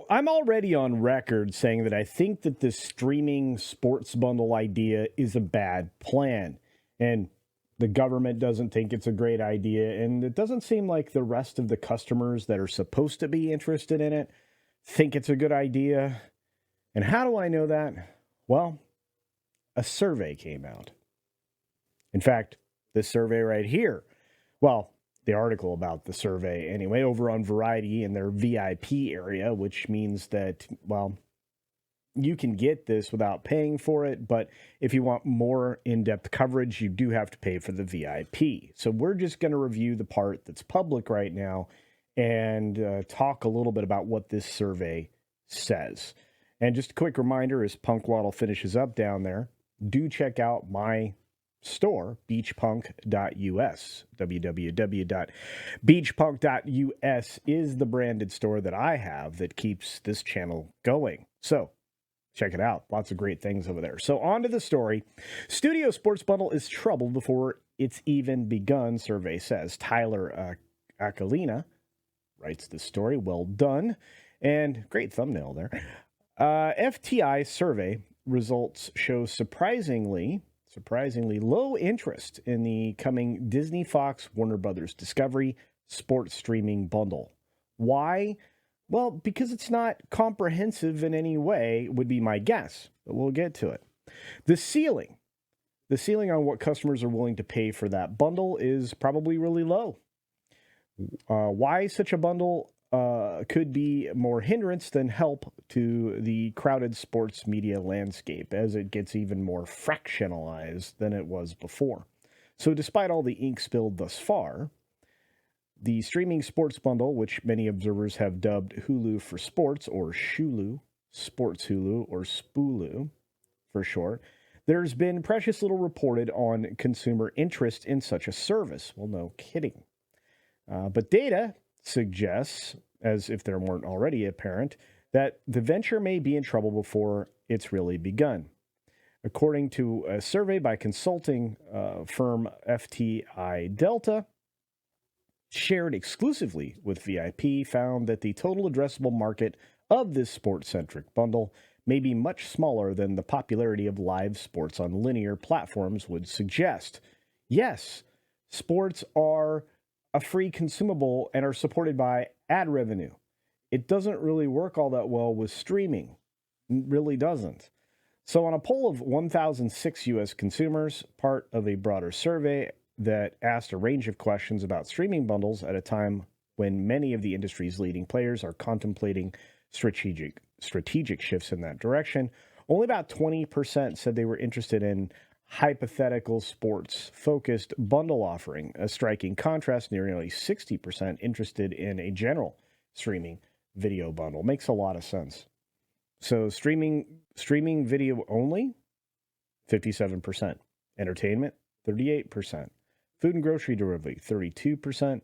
So I'm already on record saying that I think that this streaming sports bundle idea is a bad plan. And the government doesn't think it's a great idea. And it doesn't seem like the rest of the customers that are supposed to be interested in it think it's a good idea. And how do I know that? Well, a survey came out. In fact, this survey right here, well, the article about the survey anyway, over on Variety in their VIP area, which means that, well, you can get this without paying for it, but if you want more in-depth coverage, you do have to pay for the VIP. So we're just going to review the part that's public right now and talk a little bit about what this survey says. And just a quick reminder, as Punk Waddle finishes up down there, do check out my store, beachpunk.us. www.beachpunk.us is the branded store that I have that keeps this channel going. So check it out. Lots of great things over there. So on to the story. Studio Sports Bundle is troubled before it's even begun, survey says. Tyler Akalina writes the story. Well done. And great thumbnail there. FTI survey results show surprisingly low interest in the coming Disney, Fox, Warner Brothers Discovery sports streaming bundle. Why? Well, because it's not comprehensive in any way would be my guess, but we'll get to it. The ceiling on what customers are willing to pay for that bundle is probably really low. Why such a bundle could be more hindrance than help to the crowded sports media landscape as it gets even more fractionalized than it was before. So despite all the ink spilled thus far, the streaming sports bundle, which many observers have dubbed Hulu for Sports or Shulu, Sports Hulu or Sphulu for short, there's been precious little reported on consumer interest in such a service. Well, no kidding. But data suggests, as if there weren't already apparent, that the venture may be in trouble before it's really begun. According to a survey by consulting firm FTI Delta, shared exclusively with VIP, found that the total addressable market of this sports-centric bundle may be much smaller than the popularity of live sports on linear platforms would suggest. Yes, sports are a free consumable and are supported by ad revenue. It doesn't really work all that well with streaming. It really doesn't. So on a poll of 1,006 U.S. consumers, part of a broader survey that asked a range of questions about streaming bundles at a time when many of the industry's leading players are contemplating strategic shifts in that direction, only about 20% said they were interested in hypothetical sports-focused bundle offering, a striking contrast, nearly 60% interested in a general streaming video bundle. Makes a lot of sense. So streaming video only, 57%. Entertainment, 38%. Food and grocery delivery, 32%.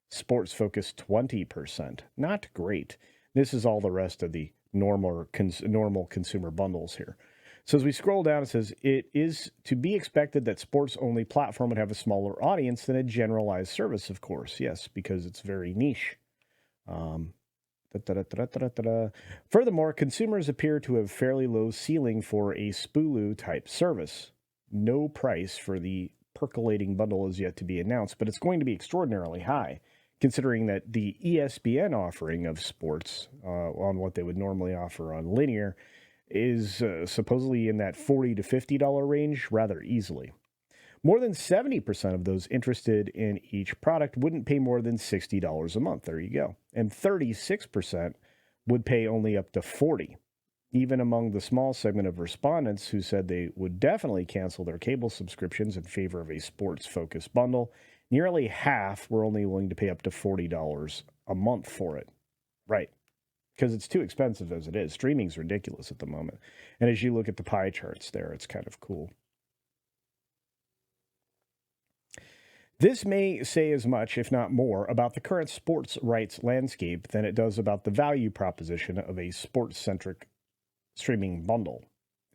Sports-focused, 20%. Not great. This is all the rest of the normal consumer bundles here. So as we scroll down, it says, it is to be expected that sports-only platform would have a smaller audience than a generalized service, of course. Yes, because it's very niche. Furthermore, consumers appear to have fairly low ceiling for a Sphulu-type service. No price for the percolating bundle is yet to be announced, but it's going to be extraordinarily high, considering that the ESPN offering of sports on what they would normally offer on linear is supposedly in that $40 to $50 range rather easily. More than 70% of those interested in each product wouldn't pay more than $60 a month. There you go. And 36% would pay only up to $40. Even among the small segment of respondents who said they would definitely cancel their cable subscriptions in favor of a sports-focused bundle, nearly half were only willing to pay up to $40 a month for it. Right. Because it's too expensive as it is. Streaming's ridiculous at the moment. And as you look at the pie charts there, it's kind of cool. This may say as much, if not more, about the current sports rights landscape than it does about the value proposition of a sports-centric streaming bundle.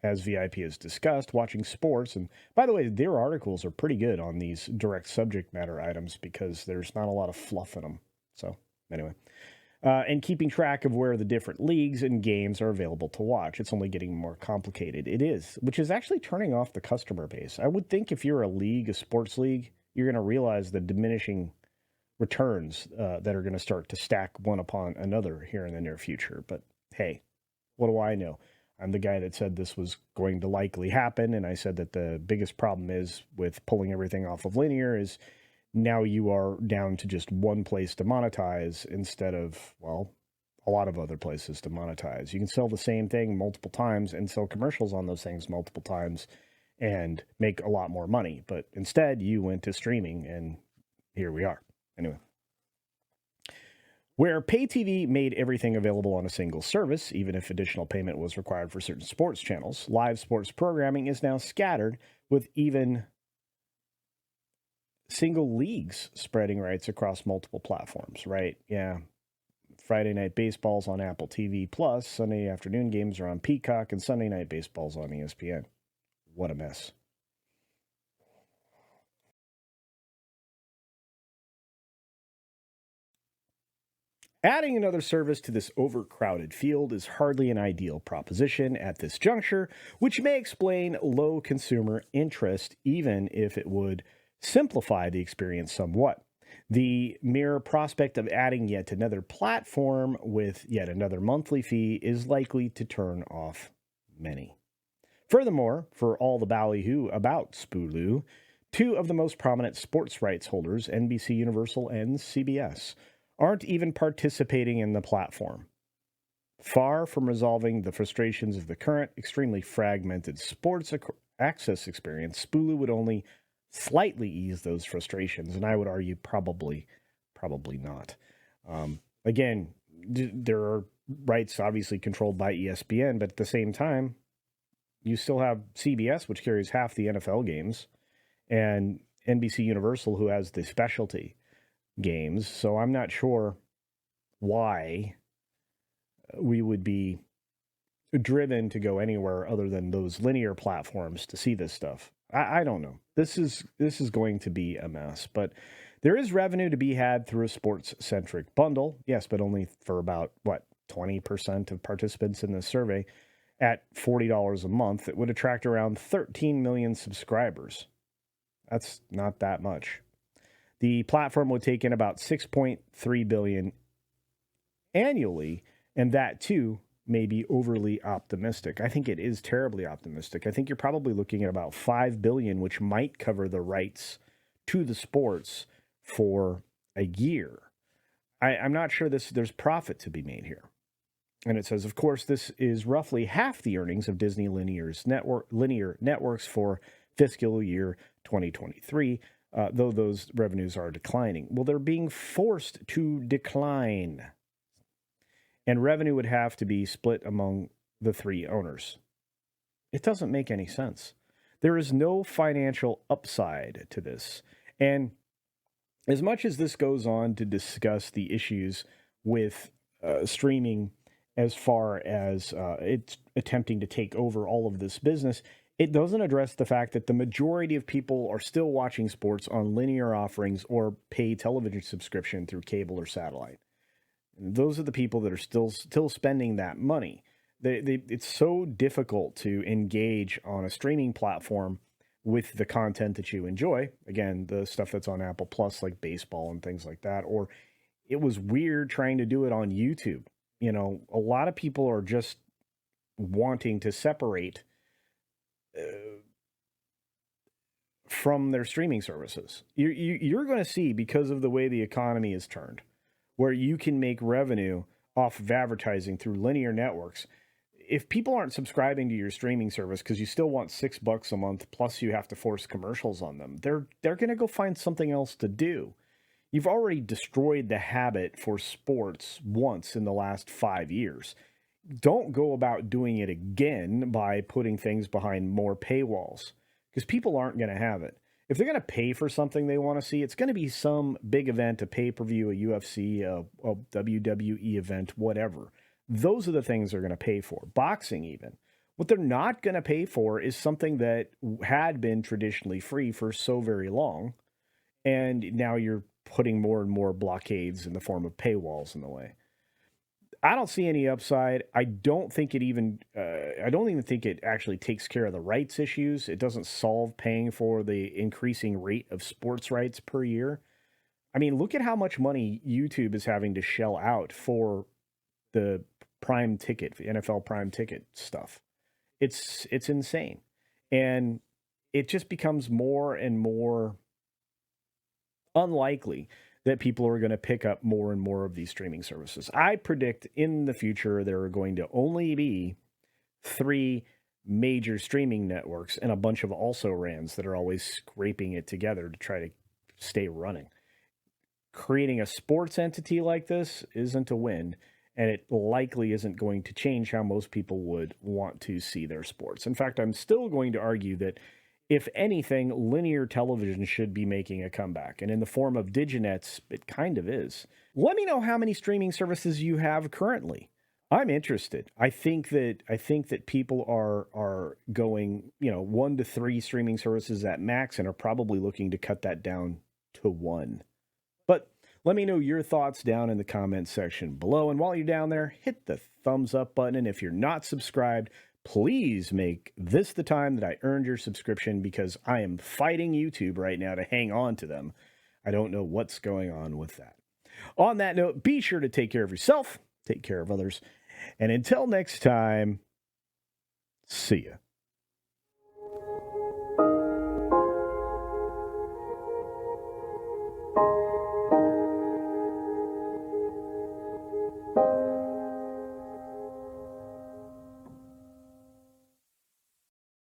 As VIP has discussed, watching sports, and by the way, their articles are pretty good on these direct subject matter items because there's not a lot of fluff in them. So, anyway. and keeping track of where the different leagues and games are available to watch. It's only getting more complicated. It is, which is actually turning off the customer base. I would think if you're a league, a sports league, you're going to realize the diminishing returns that are going to start to stack one upon another here in the near future. But hey, what do I know? I'm the guy that said this was going to likely happen, and I said that the biggest problem is with pulling everything off of linear is now you are down to just one place to monetize instead of, well, a lot of other places to monetize. You can sell the same thing multiple times and sell commercials on those things multiple times and make a lot more money. But instead, you went to streaming, and here we are. Anyway. Where pay TV made everything available on a single service, even if additional payment was required for certain sports channels, live sports programming is now scattered, with even single leagues spreading rights across multiple platforms, right? Yeah. Friday night baseball's on Apple TV Plus, Sunday afternoon games are on Peacock, and Sunday night baseball's on ESPN. What a mess. Adding another service to this overcrowded field is hardly an ideal proposition at this juncture, which may explain low consumer interest, even if it would simplify the experience somewhat. The mere prospect of adding yet another platform with yet another monthly fee is likely to turn off many. Furthermore, for all the ballyhoo about Sphulu, two of the most prominent sports rights holders, NBC Universal and CBS, aren't even participating in the platform. Far from resolving the frustrations of the current, extremely fragmented sports access experience, Sphulu would only slightly ease those frustrations, and I would argue probably not. Again, there are rights obviously controlled by ESPN, but at the same time, you still have CBS, which carries half the NFL games, and NBC Universal, who has the specialty games. So I'm not sure why we would be driven to go anywhere other than those linear platforms to see this stuff. I don't know. This is going to be a mess, but there is revenue to be had through a sports-centric bundle. Yes, but only for about, 20% of participants in this survey. At $40 a month, it would attract around 13 million subscribers. That's not that much. The platform would take in about $6.3 billion annually, and that too may be overly optimistic. I think it is terribly optimistic. I think you're probably looking at about $5 billion, which might cover the rights to the sports for a year. I'm not sure there's profit to be made here. And it says, of course, this is roughly half the earnings of Disney linear networks for fiscal year 2023. Though those revenues are declining. Well, they're being forced to decline. And revenue would have to be split among the three owners. It doesn't make any sense. There is no financial upside to this. And as much as this goes on to discuss the issues with streaming as far as it's attempting to take over all of this business, it doesn't address the fact that the majority of people are still watching sports on linear offerings or pay television subscription through cable or satellite. And those are the people that are still spending that money. It's so difficult to engage on a streaming platform with the content that you enjoy. Again, the stuff that's on Apple Plus, like baseball and things like that. Or it was weird trying to do it on YouTube. You know, a lot of people are just wanting to separate from their streaming services. You're going to see, because of the way the economy is turned, where you can make revenue off of advertising through linear networks. If people aren't subscribing to your streaming service because you still want $6 a month, plus you have to force commercials on them, they're going to go find something else to do. You've already destroyed the habit for sports once in the last 5 years. Don't go about doing it again by putting things behind more paywalls, because people aren't going to have it. If they're going to pay for something they want to see, it's going to be some big event, a pay-per-view, a UFC, a WWE event, whatever. Those are the things they're going to pay for. Boxing even. What they're not going to pay for is something that had been traditionally free for so very long, and now you're putting more and more blockades in the form of paywalls in the way. I don't see any upside. I don't think it even. I don't even think it actually takes care of the rights issues. It doesn't solve paying for the increasing rate of sports rights per year. I mean, look at how much money YouTube is having to shell out for the prime ticket, the NFL prime ticket stuff. It's insane, and it just becomes more and more unlikely that people are going to pick up more and more of these streaming services. I predict in the future there are going to only be 3 major streaming networks and a bunch of also rans that are always scraping it together to try to stay running. Creating a sports entity like this isn't a win, and it likely isn't going to change how most people would want to see their sports. In fact, I'm still going to argue that if anything, linear television should be making a comeback. And in the form of diginets, it kind of is. Let me know how many streaming services you have currently. I'm interested. I think that people are going, 1 to 3 streaming services at max and are probably looking to cut that down to 1. But let me know your thoughts down in the comments section below. And while you're down there, hit the thumbs up button. And if you're not subscribed, please make this the time that I earned your subscription, because I am fighting YouTube right now to hang on to them. I don't know what's going on with that. On that note, be sure to take care of yourself, take care of others, and until next time, see ya.